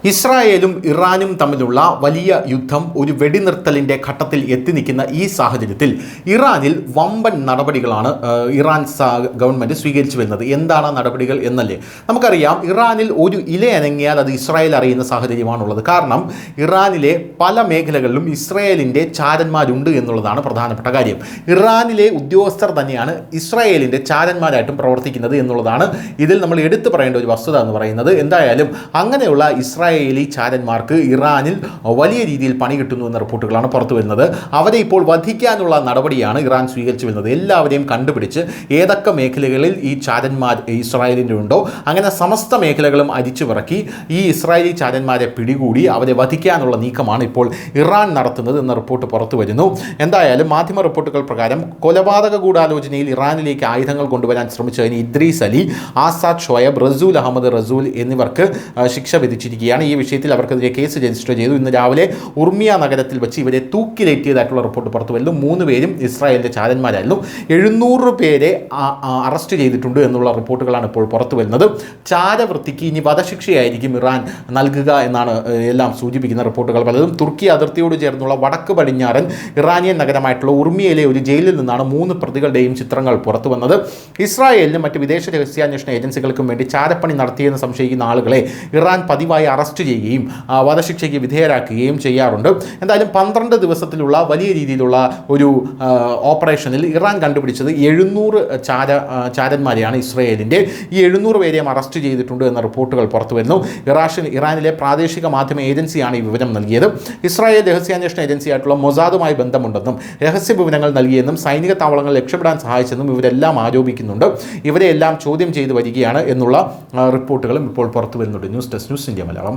ഇസ്രായേലും ഇറാനും തമ്മിലുള്ള വലിയ യുദ്ധം ഒരു വെടിനിർത്തലിൻ്റെ ഘട്ടത്തിൽ എത്തി നിൽക്കുന്ന ഈ സാഹചര്യത്തിൽ ഇറാനിൽ വമ്പൻ നടപടികളാണ് ഇറാൻ ഗവൺമെൻറ് സ്വീകരിച്ചു വരുന്നത്. എന്താണ് നടപടികൾ എന്നല്ലേ നമുക്കറിയാം. ഇറാനിൽ ഒരു ഇല അനങ്ങിയാൽ അത് ഇസ്രായേൽ അറിയുന്ന സാഹചര്യമാണുള്ളത്. കാരണം ഇറാനിലെ പല മേഖലകളിലും ഇസ്രായേലിൻ്റെ ചാരന്മാരുണ്ട് എന്നുള്ളതാണ് പ്രധാനപ്പെട്ട കാര്യം. ഇറാനിലെ ഉദ്യോഗസ്ഥർ തന്നെയാണ് ഇസ്രായേലിൻ്റെ ചാരന്മാരായിട്ടും പ്രവർത്തിക്കുന്നത് എന്നുള്ളതാണ് ഇതിൽ നമ്മൾ എടുത്തു പറയേണ്ട ഒരു വസ്തുത എന്ന് പറയുന്നത്. എന്തായാലും അങ്ങനെയുള്ള ഇസ്രായേലി ചാരന്മാർക്ക് ഇറാനിൽ വലിയ രീതിയിൽ പണി കിട്ടുന്നു എന്ന റിപ്പോർട്ടുകളാണ് പുറത്തു വരുന്നത്. അവരെ ഇപ്പോൾ വധിക്കാനുള്ള നടപടിയാണ് ഇറാൻ സ്വീകരിച്ചു വരുന്നത്. എല്ലാവരെയും കണ്ടുപിടിച്ച് ഏതൊക്കെ മേഖലകളിൽ ഈ ചാരന്മാർ ഇസ്രായേലിൻ്റെ ഉണ്ടോ അങ്ങനെ സമസ്ത മേഖലകളും അരിച്ചു പിറക്കി ഈ ഇസ്രായേലി ചാരന്മാരെ പിടികൂടി അവരെ വധിക്കാനുള്ള നീക്കമാണ് ഇപ്പോൾ ഇറാൻ നടത്തുന്നത് എന്ന റിപ്പോർട്ട് പുറത്തു വരുന്നു. എന്തായാലും മാധ്യമ റിപ്പോർട്ടുകൾ പ്രകാരം കൊലപാതക ഗൂഢാലോചനയിൽ ഇറാനിലേക്ക് ആയുധങ്ങൾ കൊണ്ടുവരാൻ ശ്രമിച്ചതിന് ഇദ്രീസ് അലി, ആസാദ് ഷോയബ്, റസൂൽ അഹമ്മദ് റസൂൽ എന്നിവർക്ക് ശിക്ഷ വിധിച്ചിരിക്കുകയാണ്. ഈ വിഷയത്തിൽ അവർക്കെതിരെ കേസ് രജിസ്റ്റർ ചെയ്തു. ഇന്ന് രാവിലെ ഉർമിയ നഗരത്തിൽ വെച്ച് ഇവരെ തൂക്കിലേറ്റിയതായിട്ടുള്ള റിപ്പോർട്ട് പുറത്തു വരുന്നു. 3 പേരും ഇസ്രായേലിൻ്റെ ചാരന്മാരായിരുന്നു. 700 പേരെ അറസ്റ്റ് ചെയ്തിട്ടുണ്ട് എന്നുള്ള റിപ്പോർട്ടുകളാണ് ഇപ്പോൾ പുറത്തു വരുന്നത്. ചാരവൃത്തിക്ക് ഇനി വധശിക്ഷയായിരിക്കും ഇറാൻ നൽകുക എന്നാണ് എല്ലാം സൂചിപ്പിക്കുന്ന റിപ്പോർട്ടുകൾ പലതും. തുർക്കി അതിർത്തിയോട് ചേർന്നുള്ള വടക്ക് പടിഞ്ഞാറൻ ഇറാനിയൻ നഗരമായിട്ടുള്ള ഉർമിയയിലെ ഒരു ജയിലിൽ നിന്നാണ് 3 പ്രതികളുടെയും ചിത്രങ്ങൾ പുറത്തു വന്നത്. ഇസ്രായേലിനും മറ്റ് വിദേശ രഹസ്യാന്വേഷണ ഏജൻസികൾക്കും വേണ്ടി ചാരപ്പണി നടത്തിയെന്ന് സംശയിക്കുന്ന ആളുകളെ ഇറാൻ പതിവായി അറസ്റ്റ് ചെയ്യുകയും വധശിക്ഷയ്ക്ക് വിധേയരാക്കുകയും ചെയ്യാറുണ്ട്. എന്തായാലും 12 ദിവസത്തിലുള്ള വലിയ രീതിയിലുള്ള ഒരു ഓപ്പറേഷനിൽ ഇറാൻ കണ്ടുപിടിച്ചത് 700 ചാരന്മാരെയാണ് ഇസ്രായേലിൻ്റെ. ഈ 700 പേരെയും അറസ്റ്റ് ചെയ്തിട്ടുണ്ട് എന്ന റിപ്പോർട്ടുകൾ പുറത്തു വരുന്നു. ഇറാനിലെ പ്രാദേശിക മാധ്യമ ഏജൻസിയാണ് ഈ വിവരം നൽകിയത്. ഇസ്രായേൽ രഹസ്യാന്വേഷണ ഏജൻസിയായിട്ടുള്ള മൊസാദുമായി ബന്ധമുണ്ടെന്നും രഹസ്യ വിവരങ്ങൾ നൽകിയെന്നും സൈനിക താവളങ്ങൾ രക്ഷപ്പെടാൻ സഹായിച്ചെന്നും ഇവരെല്ലാം ആരോപിക്കുന്നുണ്ട്. ഇവരെല്ലാം ചോദ്യം ചെയ്തു വരികയാണ് എന്നുള്ള റിപ്പോർട്ടുകളും ഇപ്പോൾ പുറത്തു വരുന്നുണ്ട്. News desk, news India Malayalam.